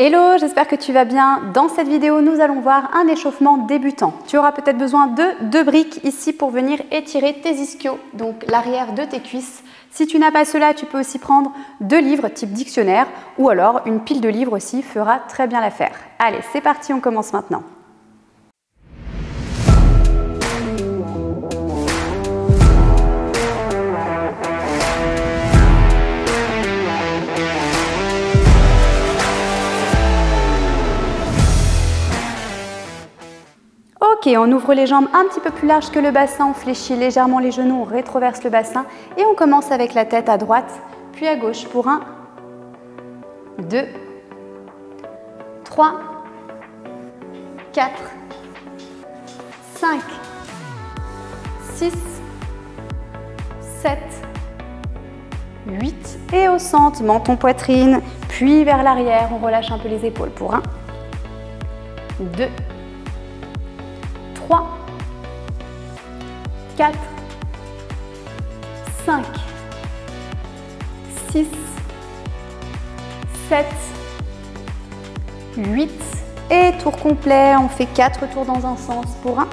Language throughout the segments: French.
Hello, j'espère que tu vas bien. Dans cette vidéo, nous allons voir un échauffement débutant. Tu auras peut-être besoin de 2 briques ici pour venir étirer tes ischios, donc l'arrière de tes cuisses. Si tu n'as pas cela, tu peux aussi prendre 2 livres type dictionnaire ou alors une pile de livres aussi fera très bien l'affaire. Allez, c'est parti, on commence maintenant. Ok, on ouvre les jambes un petit peu plus larges que le bassin, on fléchit légèrement les genoux, on rétroverse le bassin et on commence avec la tête à droite, puis à gauche pour 1, 2, 3, 4, 5, 6, 7, 8 et au centre, menton poitrine, puis vers l'arrière, on relâche un peu les épaules pour 1, 2, 3, 4, 5, 6, 7, 8 et tour complet, on fait 4 tours dans un sens pour 1,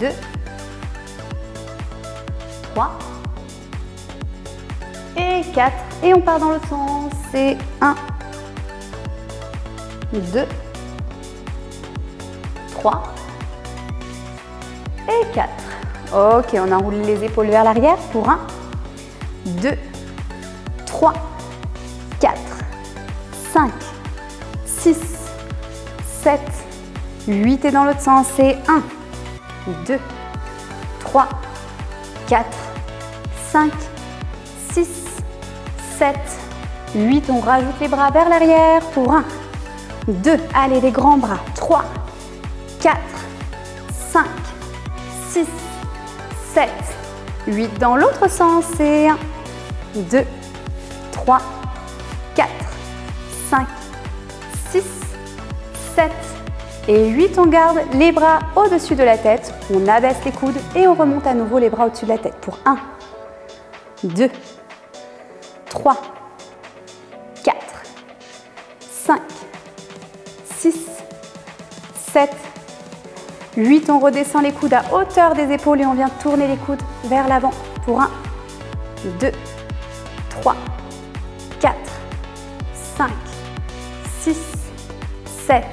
2, 3 et 4 et on part dans l'autre sens, c'est 1, 2, 3 et 4. Ok, on enroule les épaules vers l'arrière pour 1, 2, 3, 4, 5, 6, 7, 8 et dans l'autre sens, c'est 1, 2, 3, 4, 5, 6, 7, 8. On rajoute les bras vers l'arrière pour 1, 2, allez les grands bras, 3, 4, 5, 6, 7, 8 dans l'autre sens, c'est 1, 2, 3, 4, 5, 6, 7 et 8. On garde les bras au-dessus de la tête, on abaisse les coudes et on remonte à nouveau les bras au-dessus de la tête pour 1, 2, 3, 4, 5, 6, 7, 8, on redescend les coudes à hauteur des épaules et on vient tourner les coudes vers l'avant pour 1, 2, 3, 4, 5, 6, 7,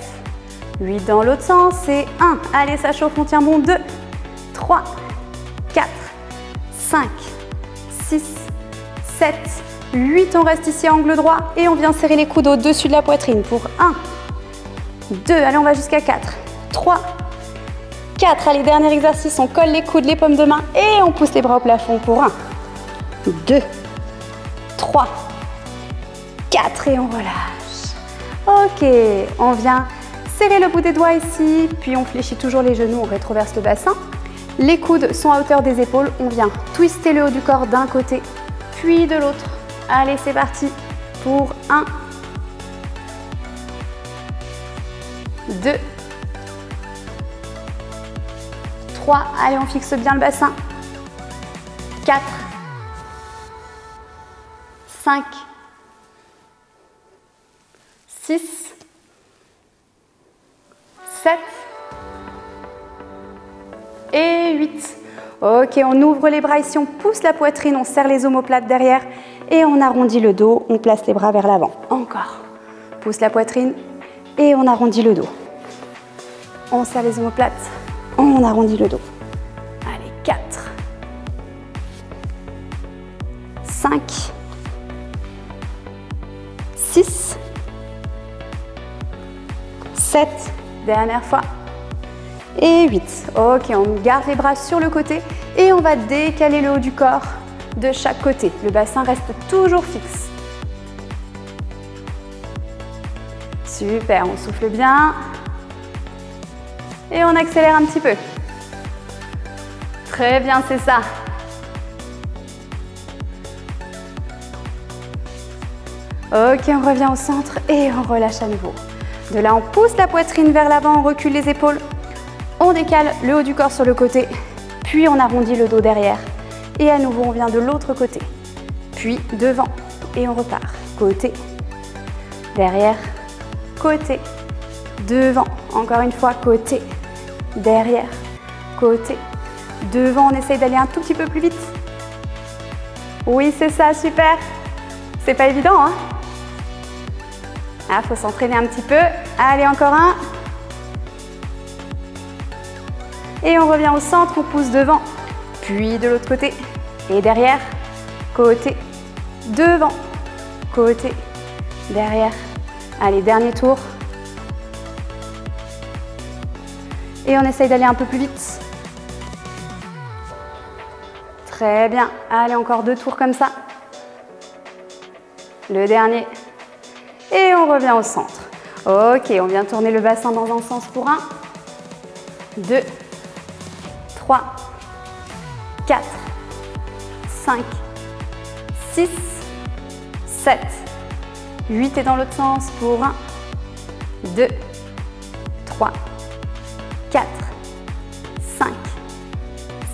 8 dans l'autre sens, c'est 1, allez ça chauffe, on tient bon, 2, 3, 4, 5, 6, 7, 8, on reste ici à angle droit et on vient serrer les coudes au-dessus de la poitrine pour 1, 2, allez on va jusqu'à 4, 3, 4, allez, dernier exercice, on colle les coudes, les paumes de main et on pousse les bras au plafond pour 1, 2, 3, 4 et on relâche. Ok, on vient serrer le bout des doigts ici, puis on fléchit toujours les genoux, on rétroverse le bassin. Les coudes sont à hauteur des épaules, on vient twister le haut du corps d'un côté, puis de l'autre. Allez, c'est parti pour 1, 2, 3, allez on fixe bien le bassin, 4, 5, 6, 7 et 8. Ok, on ouvre les bras ici, on pousse la poitrine, on serre les omoplates derrière et on arrondit le dos, on place les bras vers l'avant. Encore, pousse la poitrine et on arrondit le dos. On serre les omoplates. On arrondit le dos. Allez, 4, 5, 6, 7, dernière fois, et 8. Ok, on garde les bras sur le côté et on va décaler le haut du corps de chaque côté. Le bassin reste toujours fixe. Super, on souffle bien. Et on accélère un petit peu. Très bien, c'est ça. Ok, on revient au centre et on relâche à nouveau. De là, on pousse la poitrine vers l'avant, on recule les épaules. On décale le haut du corps sur le côté, puis on arrondit le dos derrière. Et à nouveau, on vient de l'autre côté, puis devant et on repart. Côté, derrière, côté, devant. Encore une fois, côté, derrière, côté, devant. On essaye d'aller un tout petit peu plus vite. Oui, c'est ça, super. C'est pas évident, hein? Ah, faut s'entraîner un petit peu. Allez, encore un. Et on revient au centre, on pousse devant, puis de l'autre côté. Et derrière, côté, devant, côté, derrière. Allez, dernier tour. Et on essaye d'aller un peu plus vite. Très bien. Allez, encore 2 tours comme ça. Le dernier. Et on revient au centre. Ok, on vient tourner le bassin dans un sens pour 1, 2, 3, 4, 5, 6, 7, 8 et dans l'autre sens pour 1, 2, 3, 4, 5,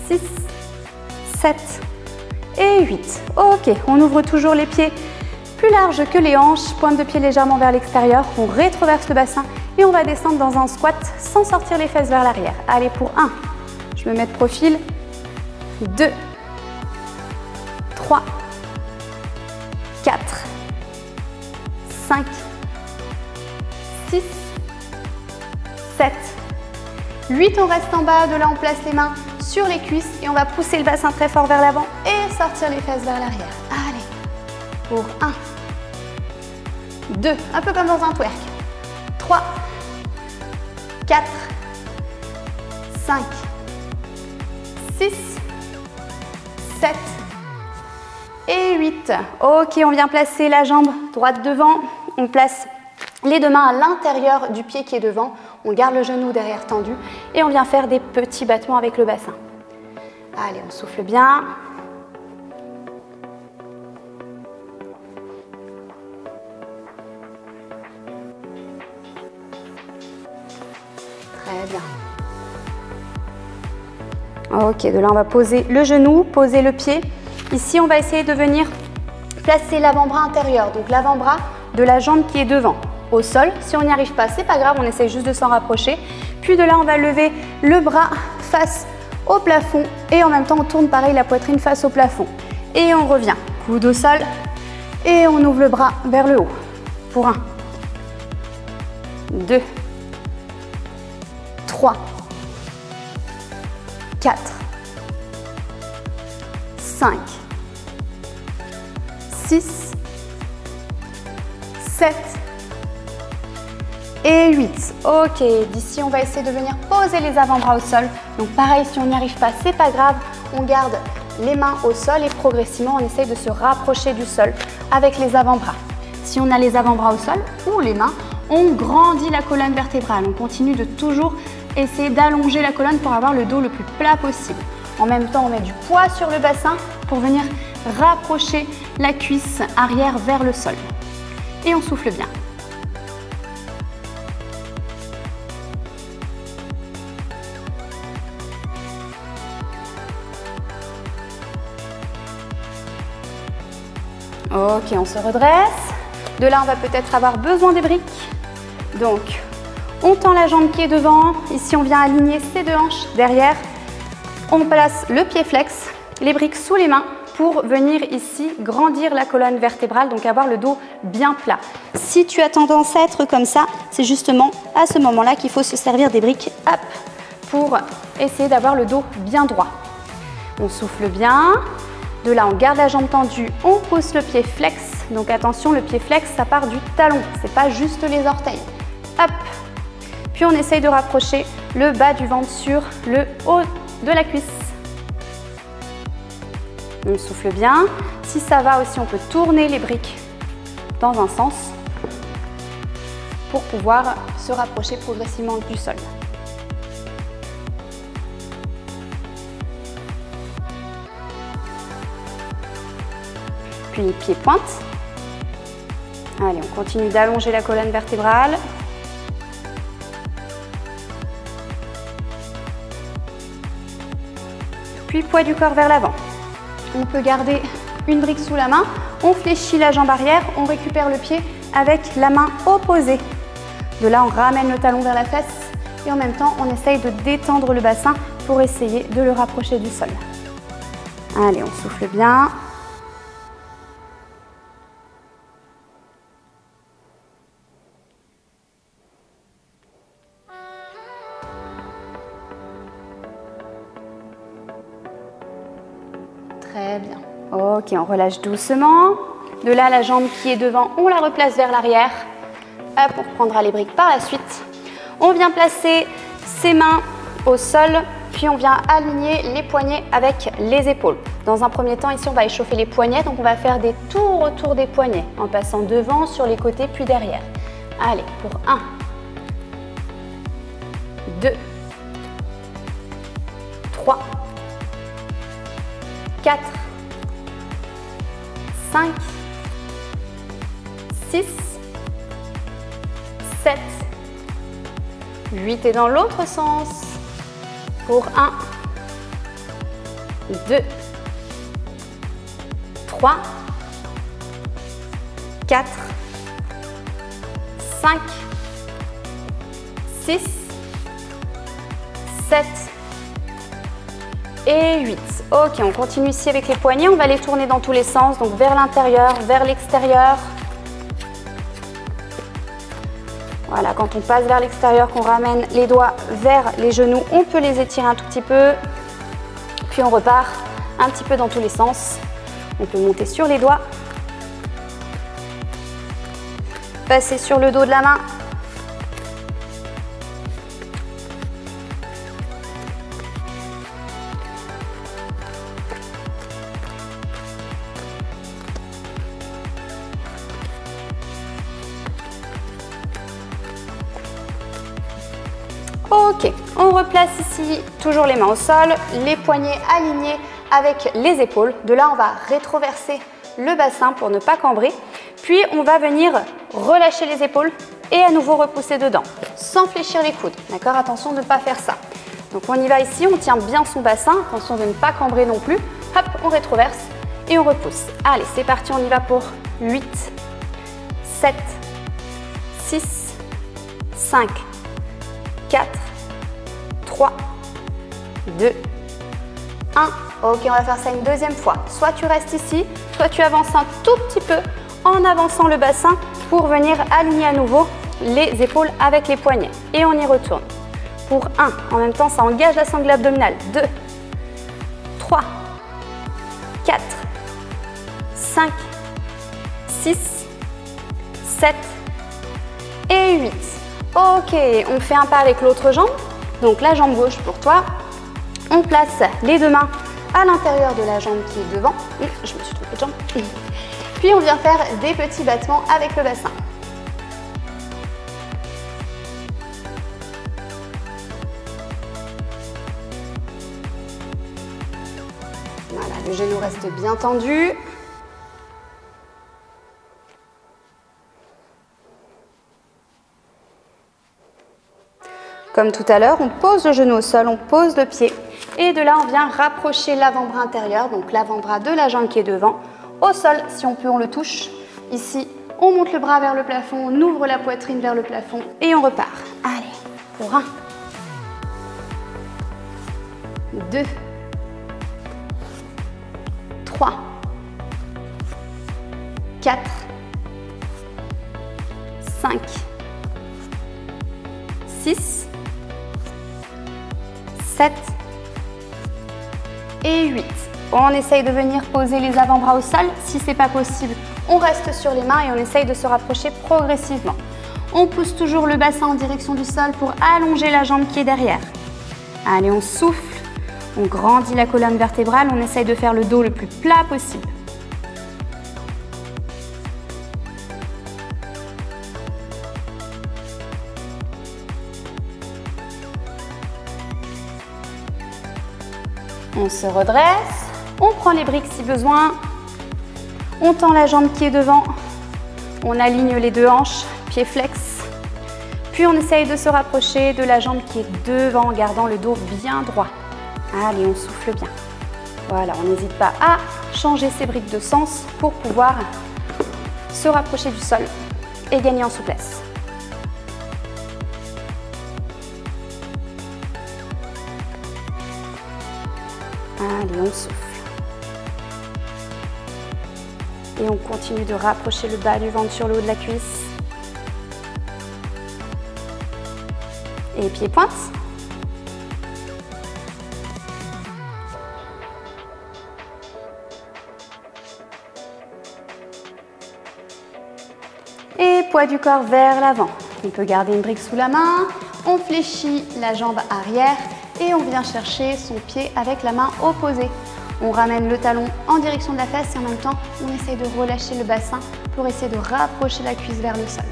6, 7 et 8. Ok, on ouvre toujours les pieds plus larges que les hanches, pointe de pied légèrement vers l'extérieur, on rétroverse le bassin et on va descendre dans un squat sans sortir les fesses vers l'arrière. Allez, pour 1, je me mets de profil, 2, 3, 4, 5, 6, 7, 8, on reste en bas, de là on place les mains sur les cuisses et on va pousser le bassin très fort vers l'avant et sortir les fesses vers l'arrière. Allez, pour 1, 2, un peu comme dans un twerk, 3, 4, 5, 6, 7 et 8. Ok, on vient placer la jambe droite devant, on place les 2 mains à l'intérieur du pied qui est devant, on garde le genou derrière tendu et on vient faire des petits battements avec le bassin. Allez, on souffle bien. Très bien. Ok, de là on va poser le genou, poser le pied. Ici, on va essayer de venir placer l'avant-bras intérieur, donc l'avant-bras de la jambe qui est devant, au sol. Si on n'y arrive pas, c'est pas grave, on essaye juste de s'en rapprocher. Puis de là, on va lever le bras face au plafond et en même temps, on tourne pareil la poitrine face au plafond. Et on revient, coude au sol et on ouvre le bras vers le haut. Pour 1, 2, 3, 4, 5, 6, 7 et 8. Ok, d'ici on va essayer de venir poser les avant-bras au sol. Donc pareil, si on n'y arrive pas, c'est pas grave. On garde les mains au sol et progressivement on essaye de se rapprocher du sol avec les avant-bras. Si on a les avant-bras au sol ou les mains, on grandit la colonne vertébrale. On continue de toujours essayer d'allonger la colonne pour avoir le dos le plus plat possible. En même temps, on met du poids sur le bassin pour venir rapprocher la cuisse arrière vers le sol. Et on souffle bien. Ok, on se redresse. De là, on va peut-être avoir besoin des briques. Donc, on tend la jambe qui est devant. Ici, on vient aligner ses 2 hanches derrière. On place le pied flex, les briques sous les mains pour venir ici grandir la colonne vertébrale, donc avoir le dos bien plat. Si tu as tendance à être comme ça, c'est justement à ce moment-là qu'il faut se servir des briques hop, pour essayer d'avoir le dos bien droit. On souffle bien. De là, on garde la jambe tendue, on pousse le pied flex. Donc attention, le pied flex, ça part du talon, c'est pas juste les orteils. Hop. Puis on essaye de rapprocher le bas du ventre sur le haut de la cuisse. On souffle bien. Si ça va aussi, on peut tourner les briques dans un sens pour pouvoir se rapprocher progressivement du sol. Puis les pieds pointent. Allez, on continue d'allonger la colonne vertébrale. Puis poids du corps vers l'avant. On peut garder une brique sous la main, on fléchit la jambe arrière, on récupère le pied avec la main opposée. De là, on ramène le talon vers la fesse et en même temps, on essaye de détendre le bassin pour essayer de le rapprocher du sol. Allez, on souffle bien. Très bien. Ok, on relâche doucement. De là, la jambe qui est devant, on la replace vers l'arrière. Hop, on reprendra les briques par la suite. On vient placer ses mains au sol, puis on vient aligner les poignets avec les épaules. Dans un premier temps, ici, on va échauffer les poignets, donc on va faire des tours autour des poignets, en passant devant, sur les côtés, puis derrière. Allez, pour 1, 2, 3, 4, 5, 6, 7, 8 et dans l'autre sens. Pour 1, 2, 3, 4, 5, 6, 7 et 8. Ok, on continue ici avec les poignets. On va les tourner dans tous les sens, donc vers l'intérieur, vers l'extérieur. Voilà, quand on passe vers l'extérieur, qu'on ramène les doigts vers les genoux, on peut les étirer un tout petit peu. Puis on repart un petit peu dans tous les sens. On peut monter sur les doigts. Passer sur le dos de la main. Ok, on replace ici toujours les mains au sol, les poignets alignés avec les épaules. De là, on va rétroverser le bassin pour ne pas cambrer. Puis, on va venir relâcher les épaules et à nouveau repousser dedans, sans fléchir les coudes. D'accord? Attention de ne pas faire ça. Donc, on y va ici, on tient bien son bassin. Attention de ne pas cambrer non plus. Hop, on rétroverse et on repousse. Allez, c'est parti, on y va pour 8, 7, 6, 5, 4, 3, 2, 1. Ok, on va faire ça une deuxième fois. Soit tu restes ici, soit tu avances un tout petit peu en avançant le bassin pour venir aligner à nouveau les épaules avec les poignets. Et on y retourne. Pour 1, en même temps, ça engage la sangle abdominale. 2, 3, 4, 5, 6, 7 et 8. Ok, on fait un pas avec l'autre jambe. Donc la jambe gauche pour toi. On place les deux mains à l'intérieur de la jambe qui est devant. Je me suis trompée de jambe. Puis on vient faire des petits battements avec le bassin. Voilà, le genou reste bien tendu. Comme tout à l'heure, on pose le genou au sol, on pose le pied. Et de là, on vient rapprocher l'avant-bras intérieur, donc l'avant-bras de la jambe qui est devant. Au sol, si on peut, on le touche. Ici, on monte le bras vers le plafond, on ouvre la poitrine vers le plafond et on repart. Allez, pour 1, 2, 3, 4, 5, 6, 7 et 8. On essaye de venir poser les avant-bras au sol. Si ce n'est pas possible, on reste sur les mains et on essaye de se rapprocher progressivement. On pousse toujours le bassin en direction du sol pour allonger la jambe qui est derrière. Allez, on souffle, on grandit la colonne vertébrale, on essaye de faire le dos le plus plat possible. On se redresse, on prend les briques si besoin, on tend la jambe qui est devant, on aligne les deux hanches, pieds flex, puis on essaye de se rapprocher de la jambe qui est devant en gardant le dos bien droit. Allez, on souffle bien. Voilà, on n'hésite pas à changer ses briques de sens pour pouvoir se rapprocher du sol. et gagner en souplesse. Allez, on souffle. Et on continue de rapprocher le bas du ventre sur le haut de la cuisse. Et pieds pointe. Et poids du corps vers l'avant. On peut garder une brique sous la main. On fléchit la jambe arrière et on vient chercher son pied avec la main opposée. On ramène le talon en direction de la fesse et en même temps, on essaye de relâcher le bassin pour essayer de rapprocher la cuisse vers le sol.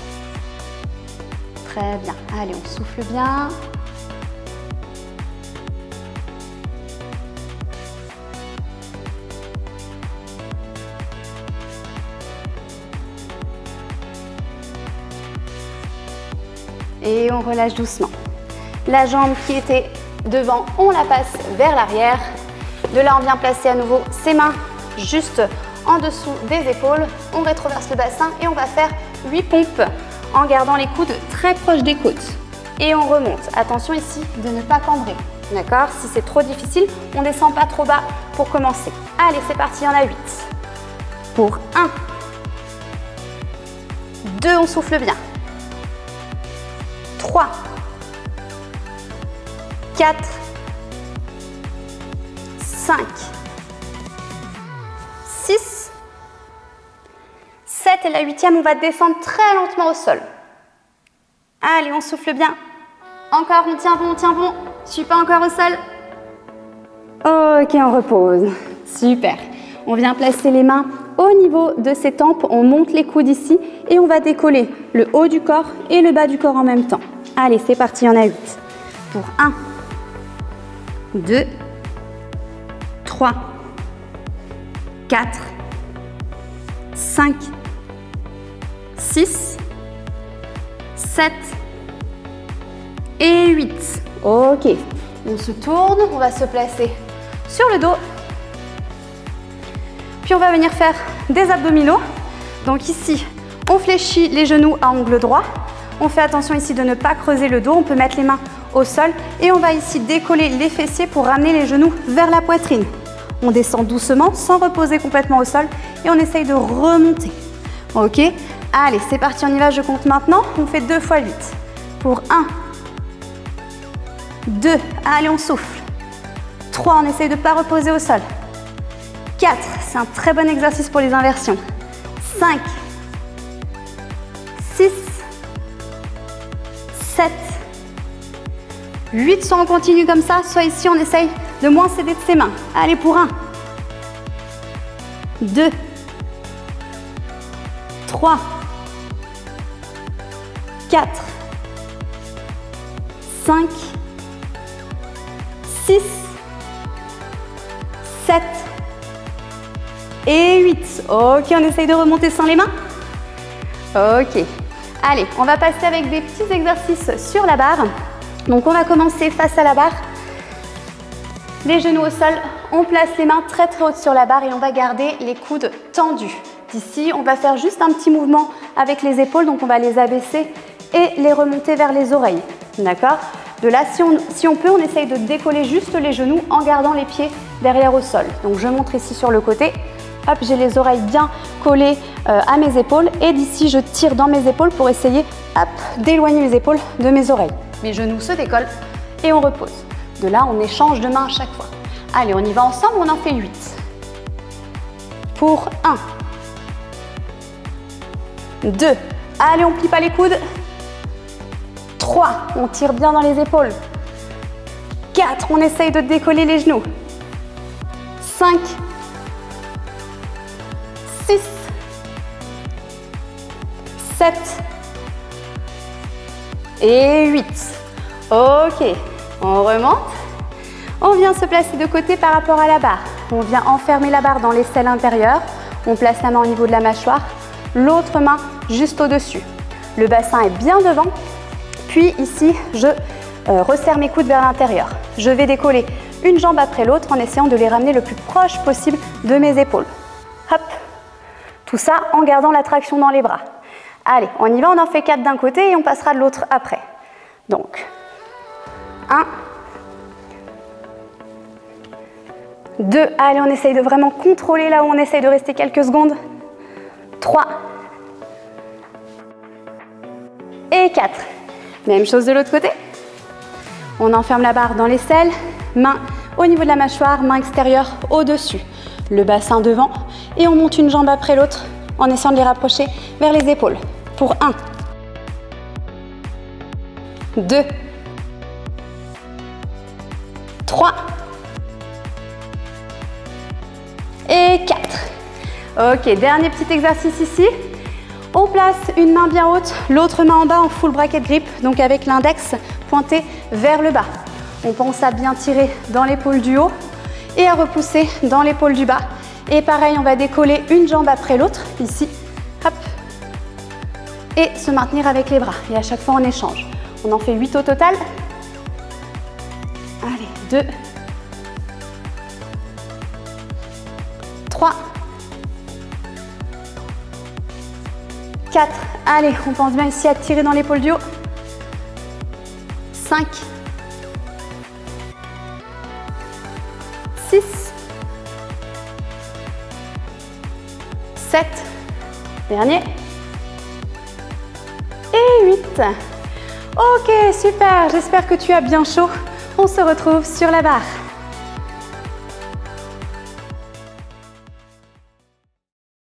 Très bien. Allez, on souffle bien. Et on relâche doucement. La jambe qui était devant, on la passe vers l'arrière. De là, on vient placer à nouveau ses mains juste en dessous des épaules. On rétroverse le bassin et on va faire 8 pompes en gardant les coudes très proches des côtes. Et on remonte. Attention ici de ne pas cambrer. D'accord? Si c'est trop difficile, on ne descend pas trop bas pour commencer. Allez, c'est parti, il y en a 8. Pour 1. 2, on souffle bien. 3. 4. 5, 6, 7 et la 8e, on va descendre très lentement au sol. Allez, on souffle bien. Encore, on tient bon, on tient bon. Je ne suis pas encore au sol. Ok, on repose. Super. On vient placer les mains au niveau de ses tempes. On monte les coudes ici et on va décoller le haut du corps et le bas du corps en même temps. Allez, c'est parti, il y en a 8. Pour 1, 2, 3, 4, 5, 6, 7 et 8. Ok, on se tourne, on va se placer sur le dos. Puis on va venir faire des abdominaux. Donc ici, on fléchit les genoux à angle droit. On fait attention ici de ne pas creuser le dos. On peut mettre les mains au sol et on va ici décoller les fessiers pour ramener les genoux vers la poitrine. On descend doucement sans reposer complètement au sol et on essaye de remonter. Ok, allez, c'est parti, on y va, je compte maintenant. On fait 2 fois 8. Pour 1, 2, allez, on souffle. 3, on essaye de ne pas reposer au sol. 4, c'est un très bon exercice pour les inversions. 5, 6, 7, 8, soit on continue comme ça, soit ici on essaye de moins céder de ses mains. Allez, pour 1, 2, 3, 4, 5, 6, 7 et 8. Ok, on essaye de remonter sans les mains. Ok. Allez, on va passer avec des petits exercices sur la barre. Donc on va commencer face à la barre. Les genoux au sol, on place les mains très très hautes sur la barre et on va garder les coudes tendus. D'ici, on va faire juste un petit mouvement avec les épaules, donc on va les abaisser et les remonter vers les oreilles. D'accord? De là, si on peut, on essaye de décoller juste les genoux en gardant les pieds derrière au sol. Donc je montre ici sur le côté. Hop, j'ai les oreilles bien collées à mes épaules et d'ici, je tire dans mes épaules pour essayer d'éloigner les épaules de mes oreilles. Mes genoux se décollent et on repose. De là, on échange de mains à chaque fois. Allez, on y va ensemble, on en fait 8. Pour 1, 2, allez, on plie pas les coudes. 3, on tire bien dans les épaules. 4, on essaye de décoller les genoux. 5, 6, 7 et 8. Ok, on remonte. On vient se placer de côté par rapport à la barre. On vient enfermer la barre dans l'aisselle intérieure. On place la main au niveau de la mâchoire, l'autre main juste au-dessus. Le bassin est bien devant. Puis ici, je resserre mes coudes vers l'intérieur. Je vais décoller une jambe après l'autre en essayant de les ramener le plus proche possible de mes épaules. Hop. Tout ça en gardant la traction dans les bras. Allez, on y va, on en fait 4 d'un côté et on passera de l'autre après. Donc, 1, 2, allez, on essaye de vraiment contrôler là où on essaye de rester quelques secondes. 3 et 4. Même chose de l'autre côté. On enferme la barre dans l'aisselle, main au niveau de la mâchoire, main extérieure au-dessus, le bassin devant et on monte une jambe après l'autre en essayant de les rapprocher vers les épaules. Pour 1, 2, 3 et 4. Ok, dernier petit exercice ici. On place une main bien haute, l'autre main en bas en full bracket grip, donc avec l'index pointé vers le bas. On pense à bien tirer dans l'épaule du haut et à repousser dans l'épaule du bas. Et pareil, on va décoller une jambe après l'autre, ici, hop, et se maintenir avec les bras. Et à chaque fois, on échange. On en fait 8 au total. Allez, 2, 3, 4, allez, on pense bien ici à tirer dans l'épaule du haut. 5, 6, 7, dernier, et 8. Ok, super, j'espère que tu as bien chaud. On se retrouve sur la barre.